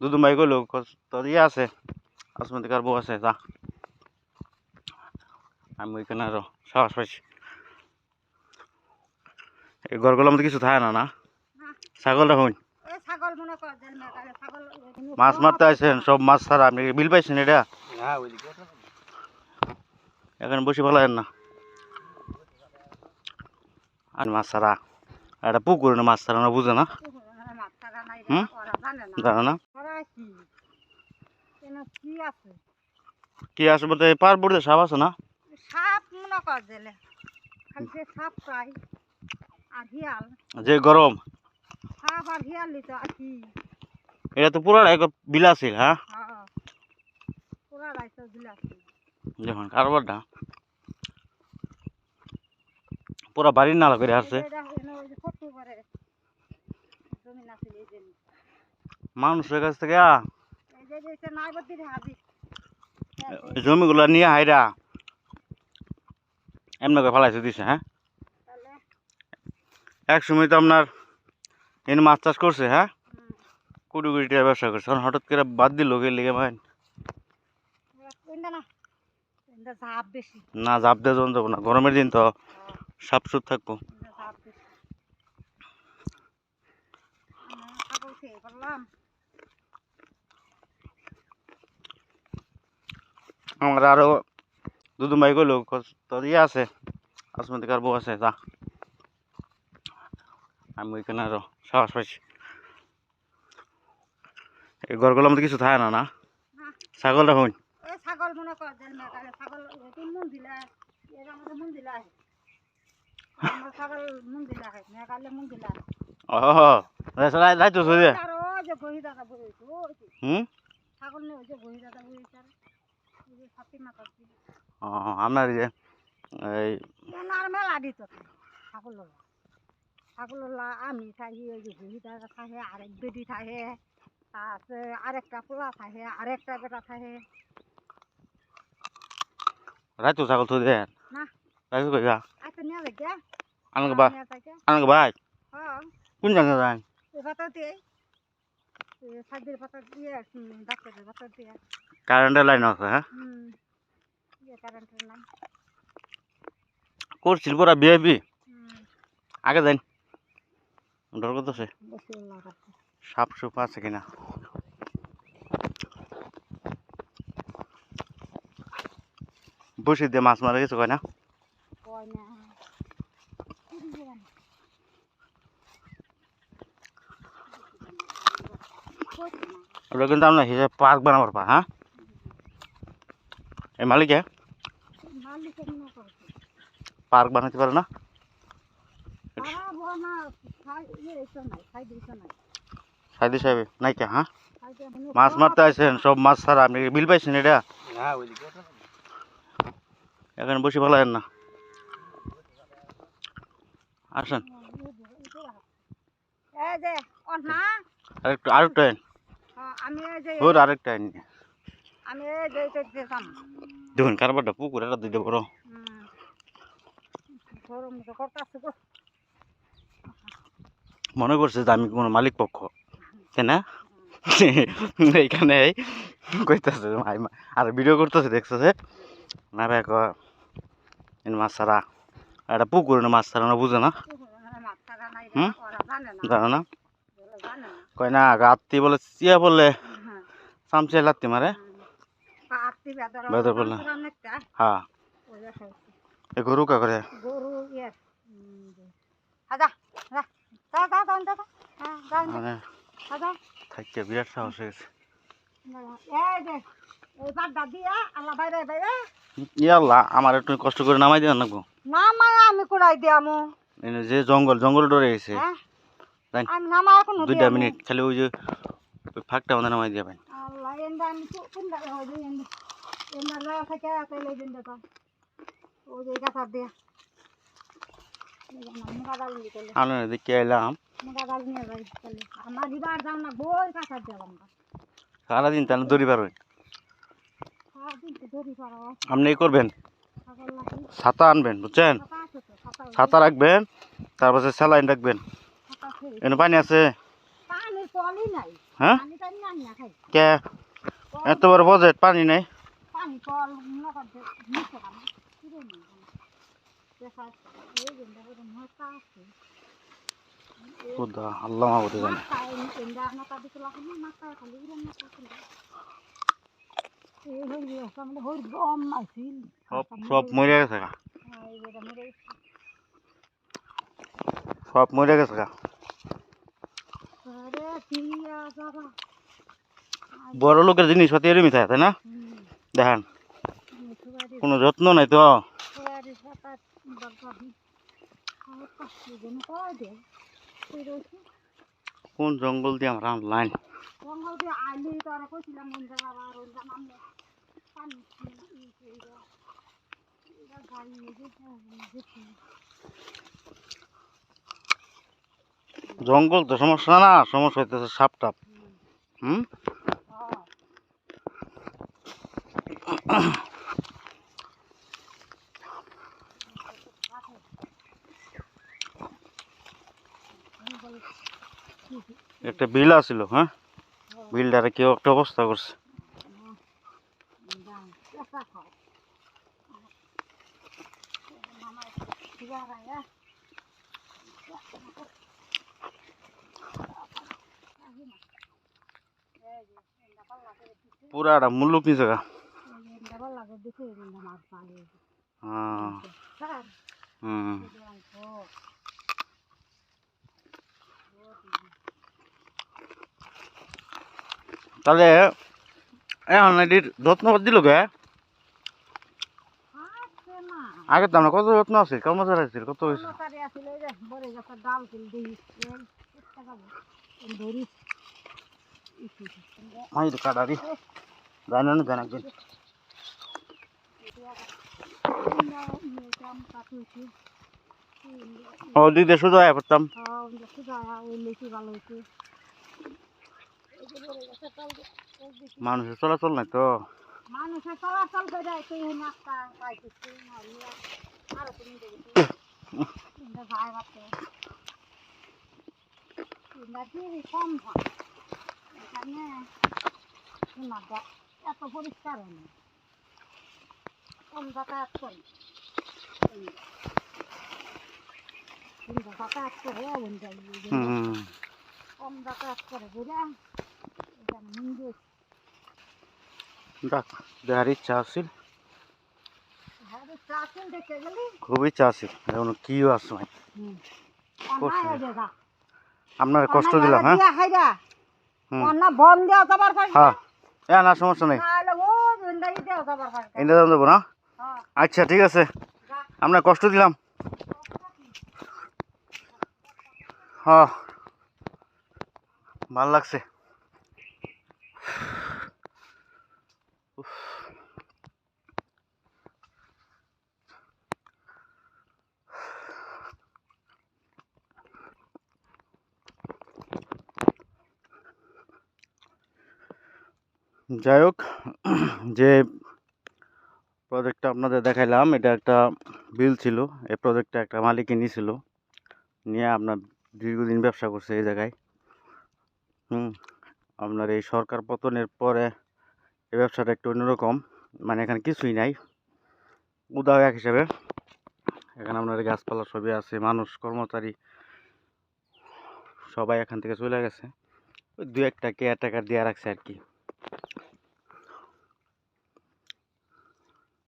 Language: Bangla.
দুদু ভাই কইলো তোর ইয়ে আছে আসমান্তিকার বউ আছে যা আমি ওইখানে আরো সাহস পাইছি। এই ঘরগুলোর মধ্যে কিছু থাকে না না ছাগল রাখুন মাছ মারতে আসেন সব মাছ ছাড়া আপনি বিল পাইছেন এটা এখানে বসে ফেলায়েন না আর মাছ ছাড়া এটা পুকুর না মাছ ছাড়া না বুঝে না জানো না কি আছে বলতে পার পড়তে সাপ আছে না যে গরম এটা তো পুরো বিল আছিল হ্যাঁ দেখুন কারবারটা পুরা বাড়ির নালা করে আসছে মানুষের কাছ থেকে জমিগুলা নিয়ে হাইরা এমনি করে ফেলাইছে দিছে হ্যাঁ এক সময় তো আপনার এনে মাছ চাষ করছে হ্যাঁ কোটি কোটি টাকা ব্যবসা করছে হঠাৎ করে বাদ দিল কে লেগে মাইন না ঝাপ দিয়ে জন যাবো না গরমের দিন তো সাপ সুপ থাকবো আমার আরো দুদু ভাই কইলো তোর ইয়ে আছে আসমান্তিকার বউ আছে যা আমি ওইখানে আরো সাহস পাইছি। এই ঘরগুলোর মধ্যে কিছু থাকে না না ছাগল রাখুন আপনার যে এই আমি থাকি ওই যে বুড়িদাটা থাকে আরেক বেটি থাকে আছে আরেকটা পোলা থাকে আরেকটা বেটা থাকে রাইতো ছাগল তো দেন না রাইতো কইয়া আচ্ছা নিয়ে লাগে আনকে ভাই কোন জায়গা যান পাতা দিয়ে সাদের পাতা দিয়ে ডাক্তারের পাতা দিয়ে কারেন্টের লাইন আছে হ্যাঁ কারেন্টের লাইন করছিল পুরা বিআইপি আগে যান ডর করতেছে সাপ সুপ আছে কিনা বসে দিয়ে মাছ মারা কিছু কয় না ওটা কিন্তু আমরা হিসেবে পার্ক বানাবার পা হ্যাঁ এই মালিকে পার্ক বানাতে পারে না সাইদি সাহেব নাই কে হ্যাঁ মাছ মারতে আসেন সব মাছ ছাড়া আপনি বিল পাইছেন এটা এখানে বসে ফেলায়েন না আসেন আরেকটু আরেকটা আরেকটা দেখুন কারবারটা পুকুর এটা দিতে বড় মনে করছে যে আমি কোনো মালিক পক্ষ তাই না এইখানে কইতেছে আর ভিডিও করতেছে দেখতেছে না ভাই মাছ ছাড়া এটা পুকুর মাছ ছাড়া না বুঝে না জানো না কয় না গাতি বলে চিয়া বললে চামচিয়া লাত্তি মারে বেদর বললে হ্যাঁ এই গরু কা করে মানে থাকতে বিরাট সাহস হয়ে গেছে ইয়াল্লা আমার একটু কষ্ট করে নামাই দিয়ে নাকবো আমি কুড়াই দিয়ামু যে জঙ্গল জঙ্গল ডরে গেছে 2 মিনিট খালি ওই যে ফাঁকটা আমাদের নামাই দিয়ে ভাই আমরা দেখে এলাম সারাদিন তাহলে দড়ি পারবেন আপনি করবেন ছাতা আনবেন বুঝছেন ছাতা রাখবেন তারপরে স্যালাইন রাখবেন এনে পানি আছে হ্যাঁ পানি টানি আনি না খাই কে এত বড় বাজেট পানি নাই পানি কল মনে করতে নিচে কাম কিরে নি দেখা এই গেন্দা করে মাথা আছে খুদা আল্লাহ মাহবুদে জানে মাথা এন্ডা মাথা দিতে লাগনি মাথা খালি উড়ান মাথা ছিল এই হই গিয়ে সামনে হই গম আছিল সব মরে গেছে গা এই যেটা মরে সব মরে গেছে গা আরে পিয়া বাবা বড় লোকের জিনিস হতে এরমই থাকে তাই না দেখেন সুবারি কোনো যত্ন নাই তো সুবারি সাতা বাগাবি আর পাশে যেন কয় দে কই রইছি কোন জঙ্গল দিয়ে আমরা লাইন জঙ্গল দিয়ে আইলি তো আর কইছিলাম মন্দা বাবা রন্দা নামলে পানি এটা গাড়ি দেখি জঙ্গল তো সমস্যা না সমস্যা হইতেছে সাপ টাপ হুম একটা বিল আছিল হ্যাঁ বিলটারে কেউ একটা অবস্থা করছে পুরাটা মুল্লুক নিছে গা হুম তাহলে এখন এটির যত্ন দিল গে আগে তো আমরা কত যত্ন আছে কর্মচারী আছে কত হয়েছে মাই তো কাটারি জানে না জানা একদিন ও দিদি শুধু আয়া করতাম মানুষের চলাচল নাই তো মানুষের চলাচল করে তুই নাস্তা পাইতেছি আরো তুমি দেখি ভাই ভাবতে কম হয় এখানে এত পরিষ্কার হয় না কম যাতায়াত করি যাতায়াত করে কম যাতায়াত করে বুঝা এখানে মন্দির দেখ দেখার ইচ্ছা আছিল দেখতে গেলি খুব ইচ্ছা আছিল এখন কি আছে আপনার কষ্ট দিলাম হ্যাঁ বন দেওয়া যাবার হ্যাঁ না সমস্যা নেই এটা দাম দেবো না আচ্ছা ঠিক আছে আপনার কষ্ট দিলাম হ্যাঁ ভাল লাগছে যাই হোক যে প্রজেক্টটা আপনাদের দেখাইলাম এটা একটা বিল ছিল এই প্রজেক্টটা একটা মালিক নিয়েছিল নিয়ে আপনার দীর্ঘদিন ব্যবসা করছে এই জায়গায় আপনার এই সরকার পতনের পরে এই ব্যবসাটা একটু অন্যরকম মানে এখানে কিছুই নাই উদাহ এক হিসাবে এখানে আপনার গাছপালা সবই আছে মানুষ কর্মচারী সবাই এখান থেকে চলে গেছে ওই দু একটা কেয়ারটেকার দিয়ে রাখছে আর কি